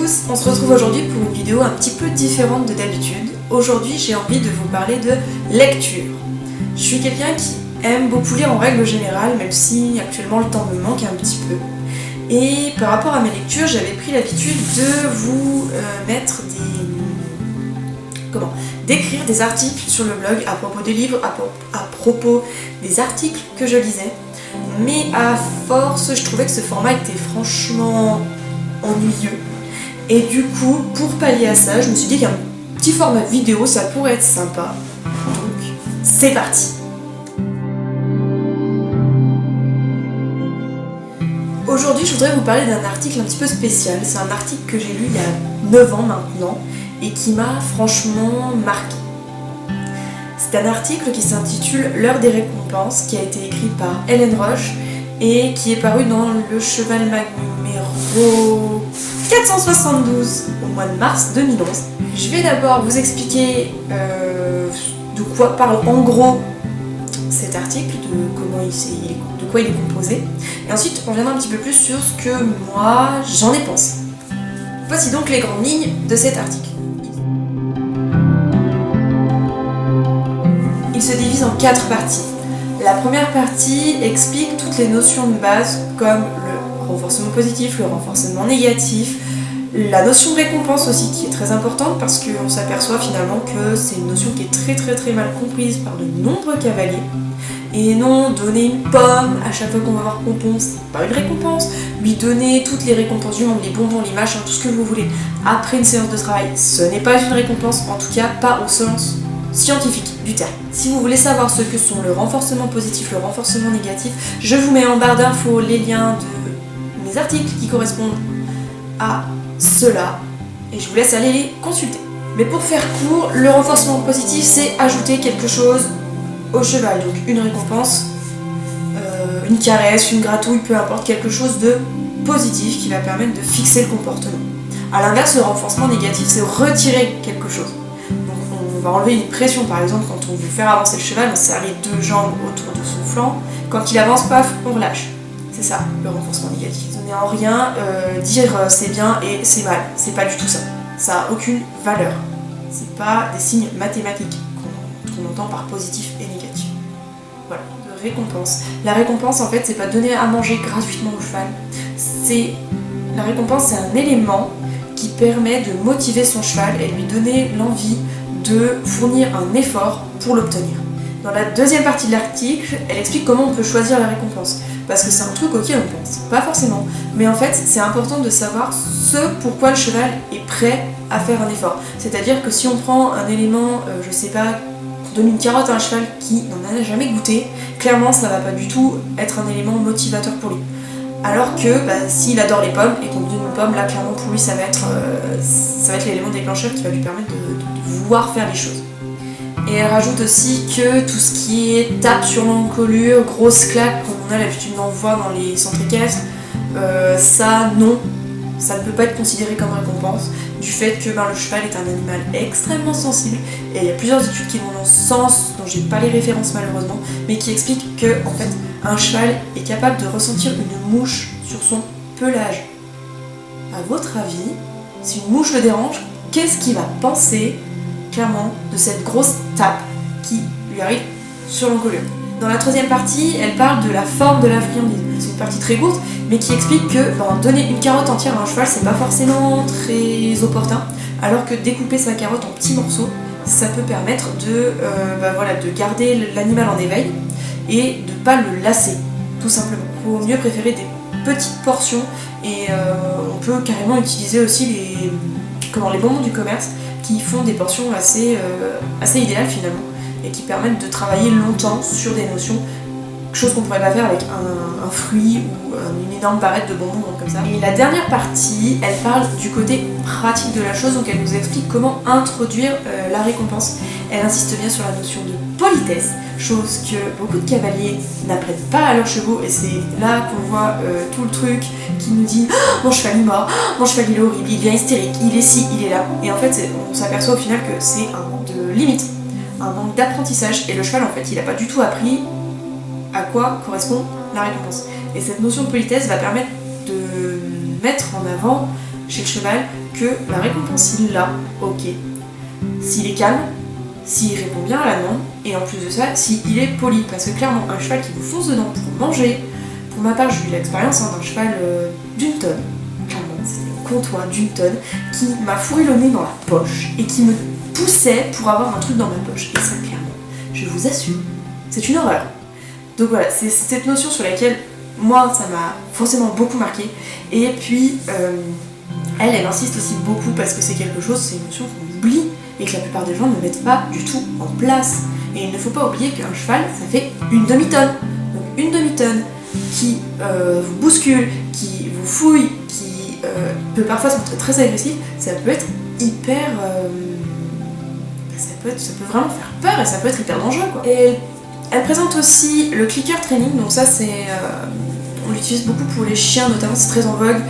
tous, on se retrouve aujourd'hui pour une vidéo un petit peu différente de d'habitude. Aujourd'hui j'ai envie de vous parler de lecture. Je suis quelqu'un qui aime beaucoup lire en règle générale, même si actuellement le temps me manque un petit peu. Et par rapport à mes lectures, j'avais pris l'habitude de vous mettre d'écrire des articles sur le blog à propos des livres, à propos des articles que je lisais. Mais à force, je trouvais que ce format était franchement ennuyeux. Et du coup, pour pallier à ça, je me suis dit qu'un petit format vidéo, ça pourrait être sympa. Donc, c'est parti! Aujourd'hui, je voudrais vous parler d'un article un petit peu spécial. C'est un article que j'ai lu il y a 9 ans maintenant et qui m'a franchement marqué. C'est un article qui s'intitule L'heure des récompenses, qui a été écrit par Hélène Roche et qui est paru dans Le Cheval Mag numéro 472 au mois de mars 2011. Je vais d'abord vous expliquer de quoi parle en gros cet article, de quoi il est composé, et ensuite on reviendra un petit peu plus sur ce que moi j'en ai pensé. Voici donc les grandes lignes de cet article. Il se divise en 4 parties. La première partie explique toutes les notions de base comme le renforcement positif, le renforcement négatif, la notion de récompense aussi qui est très importante parce qu'on s'aperçoit finalement que c'est une notion qui est très mal comprise par de nombreux cavaliers. Et non, donner une pomme à chaque fois qu'on va avoir pompon, c'est pas une récompense. Lui donner toutes les récompenses du monde, les bonbons, les machins, tout ce que vous voulez, après une séance de travail, ce n'est pas une récompense, en tout cas pas au sens scientifique du terme. Si vous voulez savoir ce que sont le renforcement positif, le renforcement négatif, je vous mets en barre d'infos les liens de mes articles qui correspondent à cela, et je vous laisse aller les consulter. Mais pour faire court, le renforcement positif, c'est ajouter quelque chose au cheval, donc une récompense, une caresse, une gratouille, peu importe, quelque chose de positif qui va permettre de fixer le comportement. A l'inverse, le renforcement négatif, c'est retirer quelque chose. Donc on va enlever une pression, par exemple, quand on veut faire avancer le cheval, on serre les 2 jambes autour de son flanc, quand il avance, paf, on relâche. C'est ça, le renforcement négatif. Ce n'est en rien dire c'est bien et c'est mal, c'est pas du tout ça. Ça n'a aucune valeur. C'est pas des signes mathématiques qu'on entend par positif et négatif. Voilà, de récompense. La récompense, en fait, c'est pas donner à manger gratuitement au cheval. La récompense, c'est un élément qui permet de motiver son cheval et lui donner l'envie de fournir un effort pour l'obtenir. Dans la deuxième partie de l'article, elle explique comment on peut choisir la récompense. Parce que c'est un truc auquel on pense pas forcément. Mais en fait, c'est important de savoir ce pourquoi le cheval est prêt à faire un effort. C'est-à-dire que si on prend un élément, je sais pas, qu'on donne une carotte à un cheval qui n'en a jamais goûté, clairement ça va pas du tout être un élément motivateur pour lui. Alors que s'il adore les pommes et qu'on lui donne une pomme, là clairement pour lui ça va être l'élément déclencheur qui va lui permettre de vouloir faire les choses. Et elle rajoute aussi que tout ce qui est tape sur l'encolure, grosse claque, comme on a l'habitude d'en voir dans les centres équestres, ça non, ça ne peut pas être considéré comme récompense, du fait que le cheval est un animal extrêmement sensible, et il y a plusieurs études qui vont dans ce sens, dont j'ai pas les références malheureusement, mais qui expliquent que en fait, un cheval est capable de ressentir une mouche sur son pelage. À votre avis, si une mouche le dérange, qu'est-ce qu'il va penser clairement de cette grosse tape qui lui arrive sur l'encolure? Dans la troisième partie, elle parle de la forme de la friandise. C'est une partie très courte, mais qui explique que donner une carotte entière à un cheval, c'est pas forcément très opportun, alors que découper sa carotte en petits morceaux, ça peut permettre de garder l'animal en éveil et de pas le lasser, tout simplement. Il faut mieux préférer des petites portions, et on peut carrément utiliser aussi les bonbons du commerce, qui font des portions assez idéales finalement, et qui permettent de travailler longtemps sur des notions, chose qu'on ne pourrait pas faire avec un fruit ou une énorme barrette de bonbons comme ça. Et la dernière partie, elle parle du côté pratique de la chose, donc elle nous explique comment introduire la récompense. Elle insiste bien sur la notion de politesse, chose que beaucoup de cavaliers n'apprennent pas à leurs chevaux, et c'est là qu'on voit tout le truc qui nous dit mon cheval est mort, mon cheval il est horrible, il devient hystérique, il est ci, il est là. Et en fait, on s'aperçoit au final que c'est un manque de limite, un manque d'apprentissage, et le cheval en fait il n'a pas du tout appris à quoi correspond la récompense. Et cette notion de politesse va permettre de mettre en avant chez le cheval que la récompense il l'a, ok. S'il est calme, s'il répond bien à la demande, et en plus de ça, s'il est poli. Parce que clairement, un cheval qui vous fonce dedans pour manger, pour ma part, j'ai eu l'expérience d'un cheval d'une tonne, clairement, c'était un comptoir d'une tonne, qui m'a fourré le nez dans la poche et qui me poussait pour avoir un truc dans ma poche. Et ça, clairement, je vous assure, c'est une horreur. Donc voilà, c'est cette notion sur laquelle, moi, ça m'a forcément beaucoup marqué. Et puis, elle insiste aussi beaucoup parce que c'est quelque chose, c'est une notion qu'on oublie et que la plupart des gens ne mettent pas du tout en place. Et il ne faut pas oublier qu'un cheval, ça fait une demi-tonne. Donc une demi-tonne qui vous bouscule, qui vous fouille, qui peut parfois se montrer très agressif, ça peut être hyper... ça peut vraiment faire peur et ça peut être hyper dangereux, quoi. Et elle présente aussi le clicker training, donc ça c'est... on l'utilise beaucoup pour les chiens, notamment c'est très en vogue,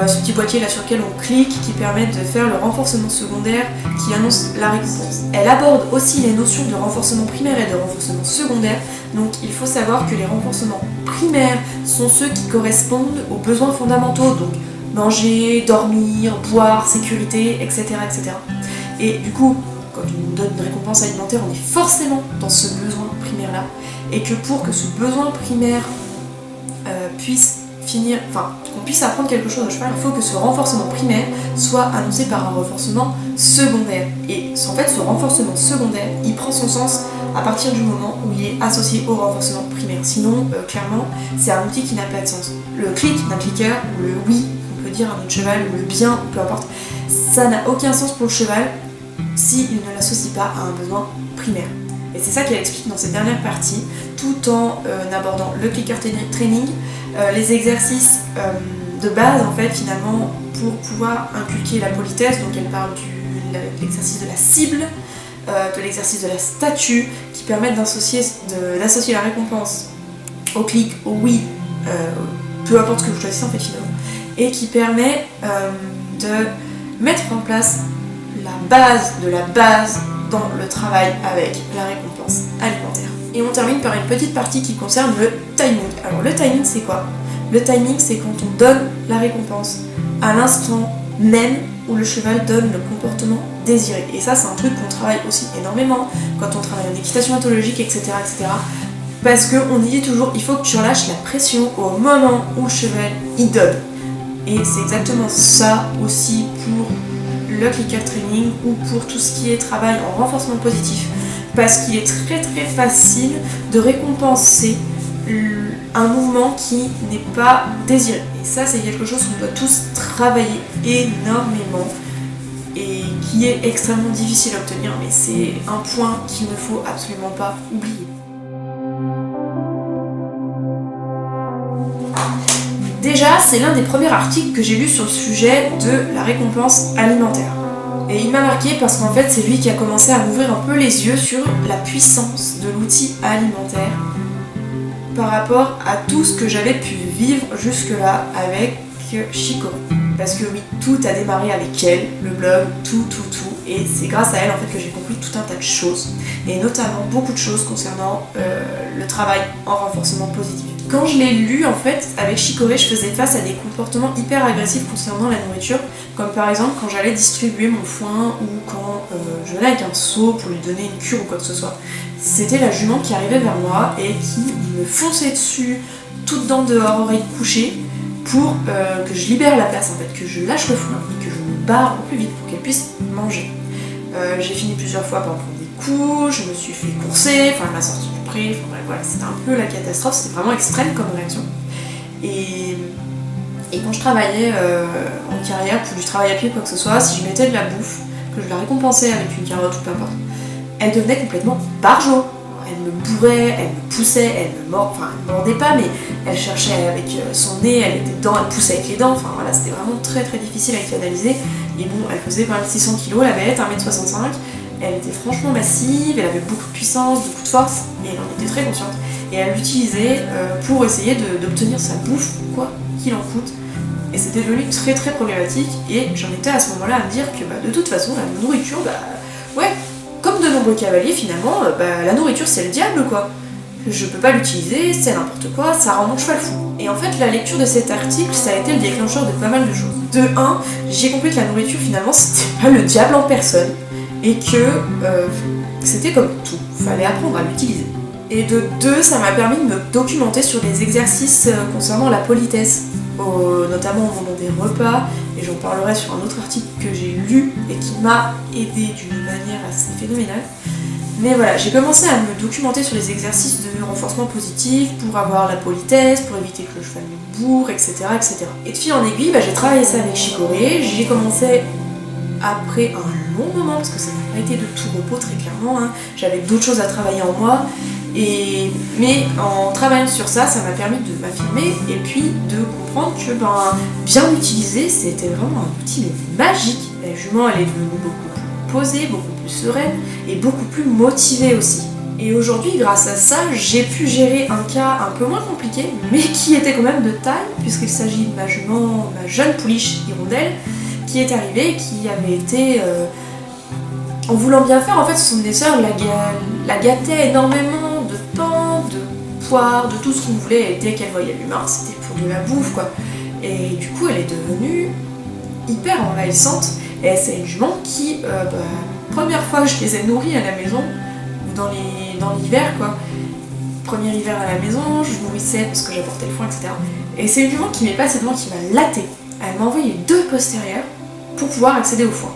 ce petit boîtier là sur lequel on clique qui permet de faire le renforcement secondaire qui annonce la récompense. Elle aborde aussi les notions de renforcement primaire et de renforcement secondaire, donc il faut savoir que les renforcements primaires sont ceux qui correspondent aux besoins fondamentaux, donc manger, dormir, boire, sécurité, etc. etc. Et du coup, quand on nous donne une récompense alimentaire, on est forcément dans ce besoin primaire là, et que pour que ce besoin primaire puisse finir, enfin qu'on puisse apprendre quelque chose au cheval, il faut que ce renforcement primaire soit annoncé par un renforcement secondaire. Et en fait, ce renforcement secondaire, il prend son sens à partir du moment où il est associé au renforcement primaire. Sinon, clairement, c'est un outil qui n'a pas de sens. Le clic d'un clicker, ou le oui, on peut dire à notre cheval, ou le bien, peu importe, ça n'a aucun sens pour le cheval s'il ne l'associe pas à un besoin primaire. Et c'est ça qu'elle explique dans cette dernière partie, tout en abordant le clicker training, les exercices de base en fait finalement pour pouvoir inculquer la politesse. Donc elle parle de l'exercice de la cible, de l'exercice de la statue, qui permettent d'associer la récompense au clic, au oui, peu importe ce que vous choisissez en fait finalement, et qui permet de mettre en place la base de la base dans le travail avec la récompense alimentaire. Et on termine par une petite partie qui concerne le timing. Alors le timing c'est quoi ? Le timing c'est quand on donne la récompense à l'instant même où le cheval donne le comportement désiré. Et ça c'est un truc qu'on travaille aussi énormément quand on travaille en équitation éthologique, etc. etc. Parce qu'on dit toujours il faut que tu relâches la pression au moment où le cheval il donne. Et c'est exactement ça aussi pour le clicker training ou pour tout ce qui est travail en renforcement positif, parce qu'il est très très facile de récompenser un mouvement qui n'est pas désiré. Et ça c'est quelque chose qu'on doit tous travailler énormément et qui est extrêmement difficile à obtenir, mais c'est un point qu'il ne faut absolument pas oublier. Déjà, c'est l'un des premiers articles que j'ai lu sur le sujet de la récompense alimentaire. Et il m'a marqué parce qu'en fait, c'est lui qui a commencé à m'ouvrir un peu les yeux sur la puissance de l'outil alimentaire par rapport à tout ce que j'avais pu vivre jusque-là avec Chico. Parce que oui, tout a démarré avec elle, le blog, tout. Et c'est grâce à elle en fait que j'ai compris tout un tas de choses. Et notamment beaucoup de choses concernant le travail en renforcement positif. Quand je l'ai lu en fait, avec Chicorée, je faisais face à des comportements hyper agressifs concernant la nourriture. Comme par exemple quand j'allais distribuer mon foin ou quand je venais avec un seau pour lui donner une cure ou quoi que ce soit. C'était la jument qui arrivait vers moi et qui me fonçait dessus, toute dents dehors, oreilles couchées, pour que je libère la place en fait, que je lâche le foin et que je me barre au plus vite pour qu'elle puisse manger. J'ai fini plusieurs fois par prendre des coups, je me suis fait courser, enfin elle m'a sorti du pré, enfin bref, voilà, c'était un peu la catastrophe, c'était vraiment extrême comme réaction. Et quand je travaillais en carrière, pour du travail à pied quoi que ce soit, si je mettais de la bouffe, que je la récompensais avec une carotte ou peu importe, elle devenait complètement barjo. Elle me bourrait, elle me poussait, elle me mordait pas, mais elle cherchait avec son nez, elle était dedans, elle poussait avec les dents, enfin voilà, c'était vraiment très très difficile à canaliser. Et bon, elle faisait 2600 kg, la bête, 1m65, elle était franchement massive, elle avait beaucoup de puissance, beaucoup de force, et elle en était très consciente. Et elle l'utilisait pour essayer d'obtenir sa bouffe, quoi qu'il en coûte. Et c'était devenu très très problématique, et j'en étais à ce moment-là à me dire que de toute façon, la nourriture, ouais, comme de nombreux cavaliers finalement, la nourriture c'est le diable quoi. je peux pas l'utiliser, c'est n'importe quoi, ça rend mon cheval fou. Et en fait, la lecture de cet article, ça a été le déclencheur de pas mal de choses. De 1, j'ai compris que la nourriture, finalement, c'était pas le diable en personne, et que c'était comme tout, fallait apprendre à l'utiliser. Et de 2, ça m'a permis de me documenter sur des exercices concernant la politesse, notamment au moment des repas, et j'en parlerai sur un autre article que j'ai lu et qui m'a aidé d'une manière assez phénoménale. Mais voilà, j'ai commencé à me documenter sur les exercices de renforcement positif pour avoir la politesse, pour éviter que le cheval me bourre, etc. etc. Et de fil en aiguille, j'ai travaillé ça avec Chicorée. J'ai commencé après un long moment, parce que ça n'a pas été de tout repos très clairement, hein. J'avais d'autres choses à travailler en moi. Mais en travaillant sur ça, ça m'a permis de m'affirmer et puis de comprendre que bien l'utiliser, c'était vraiment un outil magique. La jument, elle est devenue beaucoup plus posée, beaucoup plus sereine et beaucoup plus motivée aussi. Et aujourd'hui, grâce à ça, j'ai pu gérer un cas un peu moins compliqué, mais qui était quand même de taille, puisqu'il s'agit de ma jument, ma jeune pouliche hirondelle, qui est arrivée, qui avait été... en voulant bien faire, en fait, son dresseur la gâtait énormément de pain, de poire, de tout ce qu'on voulait, et dès qu'elle voyait l'humain, c'était pour de la bouffe, quoi. Et du coup, elle est devenue hyper envahissante, et c'est une jument qui, première fois que je les ai nourries à la maison, dans l'hiver, quoi, premier hiver à la maison, je nourrissais parce que j'apportais le foin, etc. Et c'est une jument qui m'est passée devant, qui m'a laté. Elle m'a envoyé 2 postérieurs pour pouvoir accéder au foin.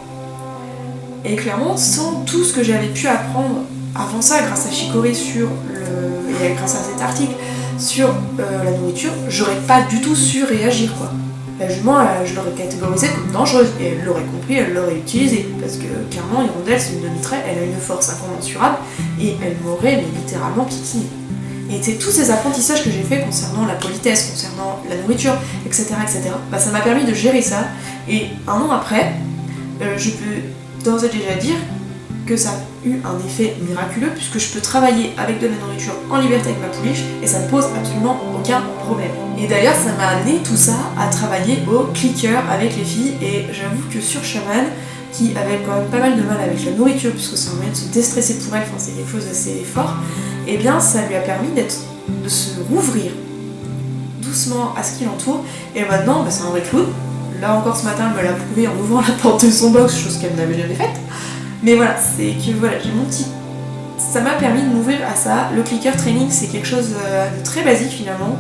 Et clairement, sans tout ce que j'avais pu apprendre avant ça, grâce à Chicorée et grâce à cet article sur la nourriture, j'aurais pas du tout su réagir, quoi. La jument, je l'aurais catégorisée comme dangereuse, et elle l'aurait compris, elle l'aurait utilisée, parce que clairement, Hirondelle, c'est une demi-trait, elle a une force incommensurable, et elle m'aurait littéralement piquiné. Et c'est tous ces apprentissages que j'ai fait concernant la politesse, concernant la nourriture, etc., ça m'a permis de gérer ça, et un an après, je peux d'ores et déjà dire que ça a eu un effet miraculeux, puisque je peux travailler avec de la nourriture en liberté avec ma pouliche et ça ne pose absolument aucun problème. Et d'ailleurs, ça m'a amené tout ça à travailler au clicker avec les filles, et j'avoue que sur Shaman, qui avait quand même pas mal de mal avec la nourriture, puisque c'est un moyen de se déstresser pour elle, c'est quelque chose d'assez fort, et bien ça lui a permis de se rouvrir doucement à ce qui l'entoure, et maintenant c'est un vrai clown. Là encore ce matin, elle me l'a prouvé en ouvrant la porte de son box, chose qu'elle n'avait jamais faite. Mais voilà, c'est que voilà, j'ai mon petit... Ça m'a permis de m'ouvrir à ça. Le clicker training, c'est quelque chose de très basique finalement.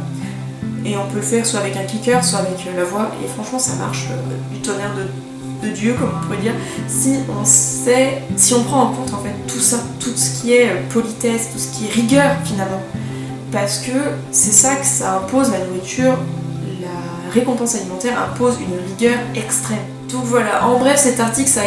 Et on peut le faire soit avec un clicker, soit avec la voix. Et franchement, ça marche du tonnerre de Dieu, comme on pourrait dire. Si on prend en compte en fait tout ça, tout ce qui est politesse, tout ce qui est rigueur finalement. Parce que c'est ça que ça impose, la nourriture. Récompense alimentaire impose une rigueur extrême. Donc voilà, en bref, cet article, ça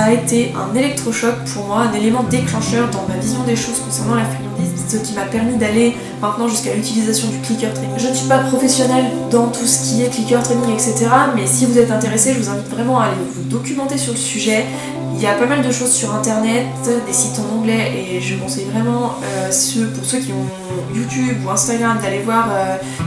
a été un électrochoc pour moi, un élément déclencheur dans ma vision des choses concernant la friandise, ce qui m'a permis d'aller maintenant jusqu'à l'utilisation du clicker training. Je ne suis pas professionnelle dans tout ce qui est clicker training, etc. Mais si vous êtes intéressé, je vous invite vraiment à aller vous documenter sur le sujet. Il y a pas mal de choses sur internet, des sites en anglais, et je conseille vraiment pour ceux qui ont YouTube ou Instagram d'aller voir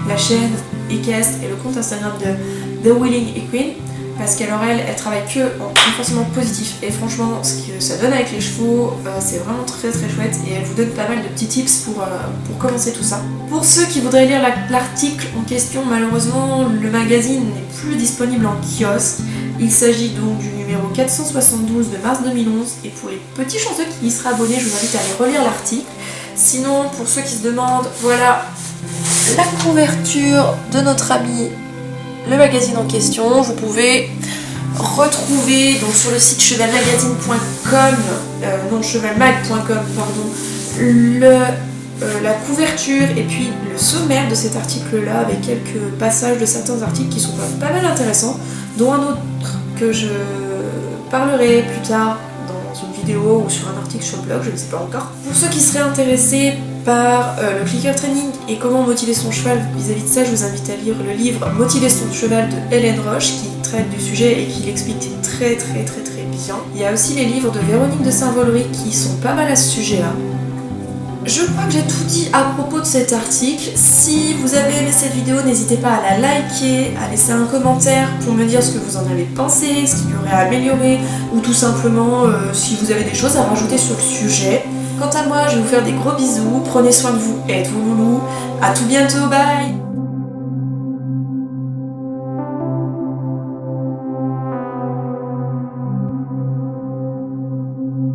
la chaîne Equestre et le compte Instagram de The Willing Equine, parce qu'elle travaille que en renforcement positif, et franchement ce que ça donne avec les chevaux, c'est vraiment très très chouette, et elle vous donne pas mal de petits tips pour commencer tout ça. Pour ceux qui voudraient lire l'article en question, malheureusement le magazine n'est plus disponible en kiosque. Il s'agit donc du numéro 472 de mars 2011, et pour les petits chanceux qui y seraient abonnés, je vous invite à aller relire l'article. Sinon, pour ceux qui se demandent, voilà la couverture de notre ami le magazine en question. Vous pouvez retrouver donc sur le site chevalmagazine.com, chevalmag.com, la couverture et puis le sommaire de cet article-là, avec quelques passages de certains articles qui sont pas mal intéressants, dont un autre que je parlerai plus tard dans une vidéo ou sur un article sur le blog, je ne sais pas encore. Pour ceux qui seraient intéressés par le clicker training et comment motiver son cheval vis-à-vis de ça, je vous invite à lire le livre Motiver son cheval de Hélène Roche, qui traite du sujet et qui l'explique très très très très bien. Il y a aussi les livres de Véronique de Saint-Valery qui sont pas mal à ce sujet-là. Je crois que j'ai tout dit à propos de cet article. Si vous avez aimé cette vidéo, n'hésitez pas à la liker, à laisser un commentaire pour me dire ce que vous en avez pensé, ce qu'il y aurait à améliorer, ou tout simplement si vous avez des choses à rajouter sur le sujet. Quant à moi, je vais vous faire des gros bisous, prenez soin de vous et de vos loulous. À tout bientôt, bye!